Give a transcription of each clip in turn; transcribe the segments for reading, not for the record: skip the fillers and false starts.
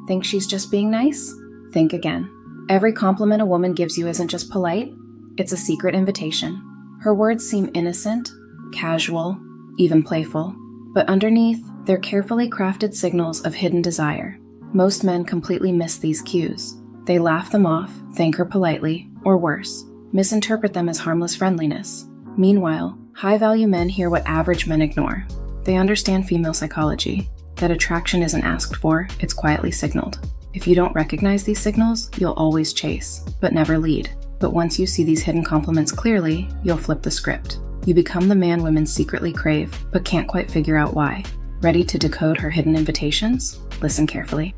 Think she's just being nice? Think again. Every compliment a woman gives you isn't just polite, it's a secret invitation. Her words seem innocent, casual, even playful, but underneath, they're carefully crafted signals of hidden desire. Most men completely miss these cues. They laugh them off, thank her politely, or worse, misinterpret them as harmless friendliness. Meanwhile, high-value men hear what average men ignore. They understand female psychology, that attraction isn't asked for, it's quietly signaled. If you don't recognize these signals, you'll always chase, but never lead. But once you see these hidden compliments clearly, you'll flip the script. You become the man women secretly crave, but can't quite figure out why. Ready to decode her hidden invitations? Listen carefully.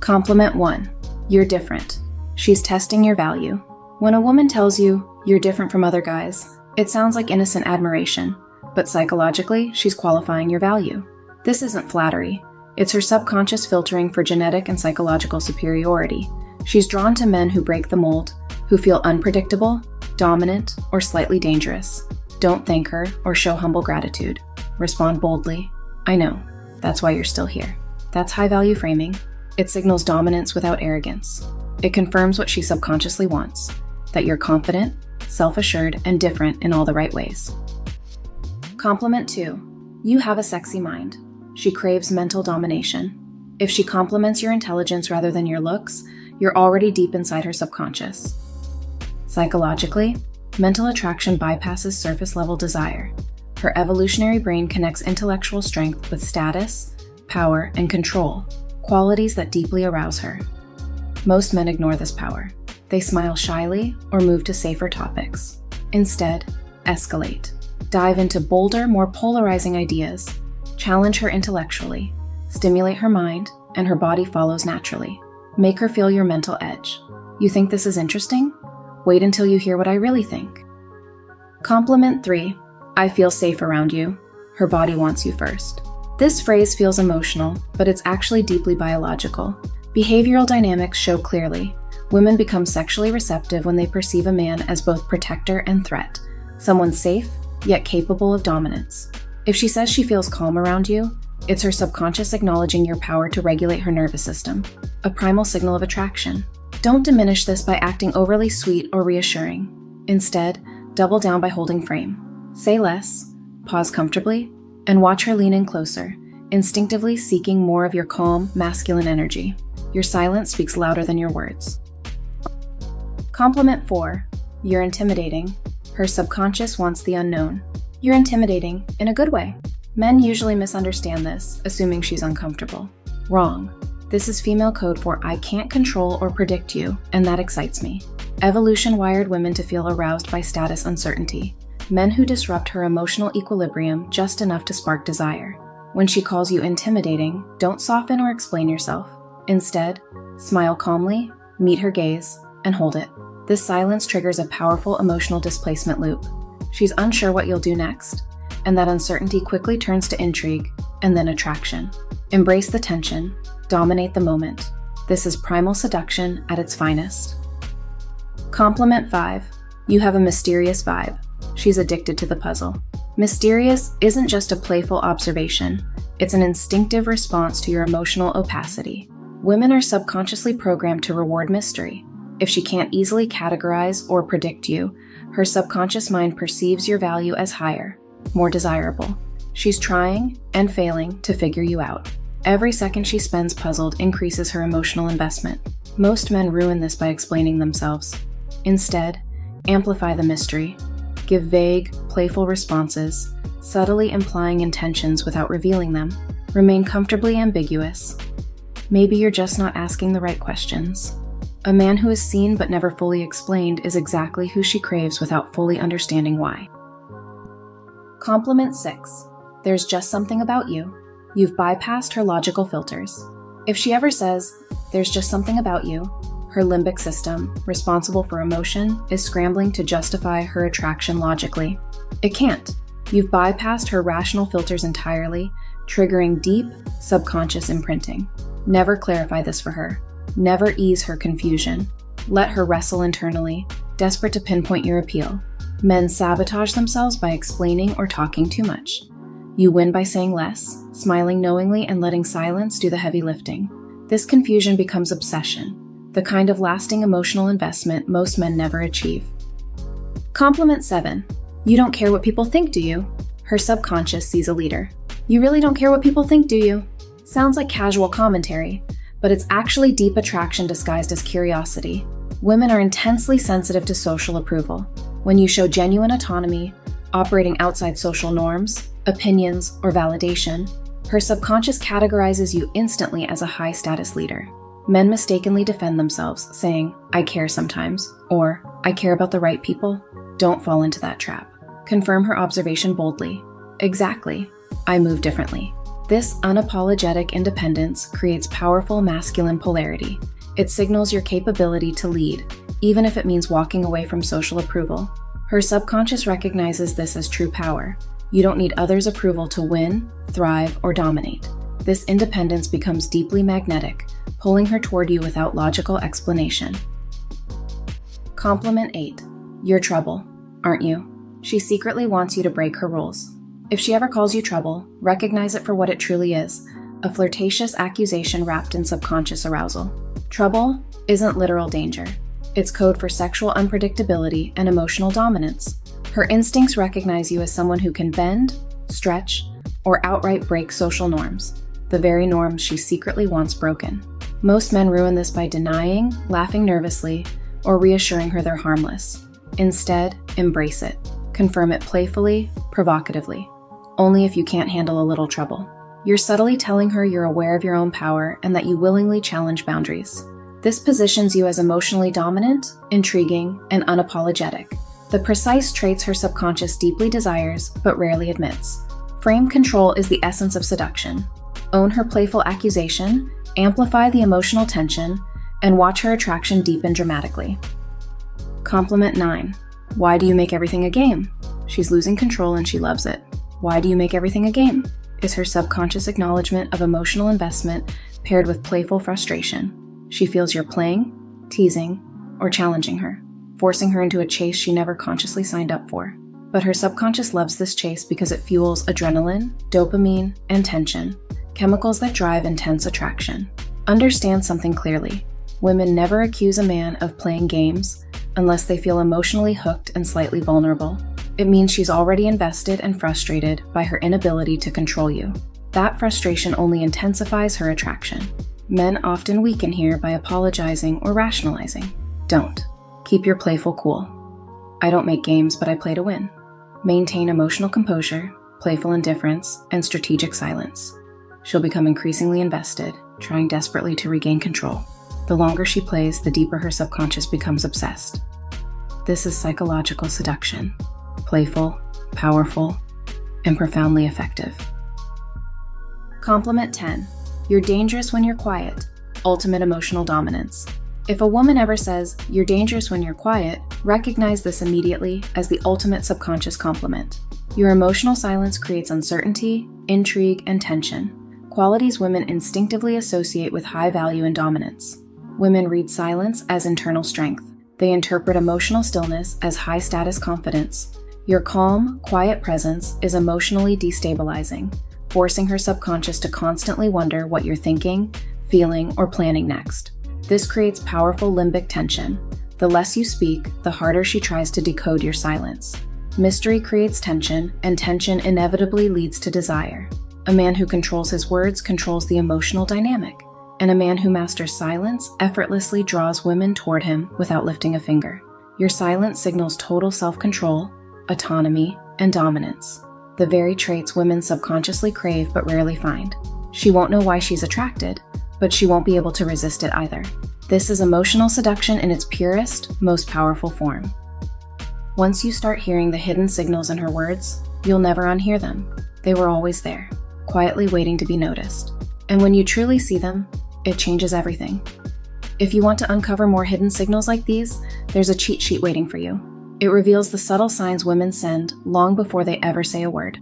Compliment 1. You're different. She's testing your value. When a woman tells you, you're different from other guys, it sounds like innocent admiration, but psychologically, she's qualifying your value. This isn't flattery. It's her subconscious filtering for genetic and psychological superiority. She's drawn to men who break the mold, who feel unpredictable, dominant, or slightly dangerous. Don't thank her or show humble gratitude. Respond boldly. I know. That's why you're still here. That's high-value framing. It signals dominance without arrogance. It confirms what she subconsciously wants, that you're confident, self-assured, and different in all the right ways. Compliment 2. You have a sexy mind. She craves mental domination. If she compliments your intelligence rather than your looks, you're already deep inside her subconscious. Psychologically, mental attraction bypasses surface-level desire. Her evolutionary brain connects intellectual strength with status, power, and control, qualities that deeply arouse her. Most men ignore this power. They smile shyly or move to safer topics. Instead, escalate. Dive into bolder, more polarizing ideas. Challenge her intellectually. Stimulate her mind, and her body follows naturally. Make her feel your mental edge. You think this is interesting? Wait until you hear what I really think. Compliment 3. I feel safe around you. Her body wants you first. This phrase feels emotional, but it's actually deeply biological. Behavioral dynamics show clearly. Women become sexually receptive when they perceive a man as both protector and threat, someone safe, yet capable of dominance. If she says she feels calm around you, it's her subconscious acknowledging your power to regulate her nervous system, a primal signal of attraction. Don't diminish this by acting overly sweet or reassuring. Instead, double down by holding frame. Say less, pause comfortably, and watch her lean in closer, instinctively seeking more of your calm, masculine energy. Your silence speaks louder than your words. Compliment 4. You're intimidating. Her subconscious wants the unknown. You're intimidating, in a good way. Men usually misunderstand this, assuming she's uncomfortable. Wrong. This is female code for I can't control or predict you, and that excites me. Evolution wired women to feel aroused by status uncertainty. Men who disrupt her emotional equilibrium just enough to spark desire. When she calls you intimidating, don't soften or explain yourself. Instead, smile calmly, meet her gaze, and hold it. This silence triggers a powerful emotional displacement loop. She's unsure what you'll do next, and that uncertainty quickly turns to intrigue and then attraction. Embrace the tension, dominate the moment. This is primal seduction at its finest. Compliment 5. You have a mysterious vibe. She's addicted to the puzzle. Mysterious isn't just a playful observation. It's an instinctive response to your emotional opacity. Women are subconsciously programmed to reward mystery. If she can't easily categorize or predict you, her subconscious mind perceives your value as higher, more desirable. She's trying and failing to figure you out. Every second she spends puzzled increases her emotional investment. Most men ruin this by explaining themselves. Instead, amplify the mystery. Give vague, playful responses, subtly implying intentions without revealing them. Remain comfortably ambiguous. Maybe you're just not asking the right questions. A man who is seen but never fully explained is exactly who she craves without fully understanding why. Compliment 6. There's just something about you. You've bypassed her logical filters. If she ever says, there's just something about you, her limbic system, responsible for emotion, is scrambling to justify her attraction logically. It can't. You've bypassed her rational filters entirely, triggering deep, subconscious imprinting. Never clarify this for her. Never ease her confusion. Let her wrestle internally, desperate to pinpoint your appeal. Men sabotage themselves by explaining or talking too much. You win by saying less, smiling knowingly and letting silence do the heavy lifting. This confusion becomes obsession, the kind of lasting emotional investment most men never achieve. Compliment 7. You don't care what people think, do you? Her subconscious sees a leader. You really don't care what people think, do you? Sounds like casual commentary, but it's actually deep attraction disguised as curiosity. Women are intensely sensitive to social approval. When you show genuine autonomy, operating outside social norms, opinions, or validation, her subconscious categorizes you instantly as a high-status leader. Men mistakenly defend themselves, saying, "I care sometimes," or "I care about the right people." Don't fall into that trap. Confirm her observation boldly. Exactly. I move differently. This unapologetic independence creates powerful masculine polarity. It signals your capability to lead, even if it means walking away from social approval. Her subconscious recognizes this as true power. You don't need others' approval to win, thrive, or dominate. This independence becomes deeply magnetic, pulling her toward you without logical explanation. Compliment 8. Youre Trouble, aren't you? She secretly wants you to break her rules. If she ever calls you trouble, recognize it for what it truly is, a flirtatious accusation wrapped in subconscious arousal. Trouble isn't literal danger. It's code for sexual unpredictability and emotional dominance. Her instincts recognize you as someone who can bend, stretch, or outright break social norms, the very norms she secretly wants broken. Most men ruin this by denying, laughing nervously, or reassuring her they're harmless. Instead, embrace it. Confirm it playfully, provocatively. Only if you can't handle a little trouble. You're subtly telling her you're aware of your own power and that you willingly challenge boundaries. This positions you as emotionally dominant, intriguing, and unapologetic, the precise traits her subconscious deeply desires but rarely admits. Frame control is the essence of seduction. Own her playful accusation, amplify the emotional tension, and watch her attraction deepen dramatically. Compliment 9. Why do you make everything a game? She's losing control and she loves it. Why do you make everything a game? Is her subconscious acknowledgement of emotional investment paired with playful frustration. She feels you're playing, teasing, or challenging her, forcing her into a chase she never consciously signed up for. But her subconscious loves this chase because it fuels adrenaline, dopamine, and tension, chemicals that drive intense attraction. Understand something clearly. Women never accuse a man of playing games unless they feel emotionally hooked and slightly vulnerable. It means she's already invested and frustrated by her inability to control you. That frustration only intensifies her attraction. Men often weaken here by apologizing or rationalizing. Don't. Keep your playful cool. I don't make games, but I play to win. Maintain emotional composure, playful indifference, and strategic silence. She'll become increasingly invested, trying desperately to regain control. The longer she plays, the deeper her subconscious becomes obsessed. This is psychological seduction. Playful, powerful, and profoundly effective. Compliment 10. You're dangerous when you're quiet. Ultimate emotional dominance. If a woman ever says, "You're dangerous when you're quiet," recognize this immediately as the ultimate subconscious compliment. Your emotional silence creates uncertainty, intrigue, and tension, qualities women instinctively associate with high value and dominance. Women read silence as internal strength. They interpret emotional stillness as high-status confidence. Your calm, quiet presence is emotionally destabilizing, forcing her subconscious to constantly wonder what you're thinking, feeling, or planning next. This creates powerful limbic tension. The less you speak, the harder she tries to decode your silence. Mystery creates tension, and tension inevitably leads to desire. A man who controls his words controls the emotional dynamic, and a man who masters silence effortlessly draws women toward him without lifting a finger. Your silence signals total self-control, autonomy, and dominance, the very traits women subconsciously crave but rarely find. She won't know why she's attracted, but she won't be able to resist it either. This is emotional seduction in its purest, most powerful form. Once you start hearing the hidden signals in her words, you'll never unhear them. They were always there, quietly waiting to be noticed. And when you truly see them, it changes everything. If you want to uncover more hidden signals like these, there's a cheat sheet waiting for you. It reveals the subtle signs women send long before they ever say a word.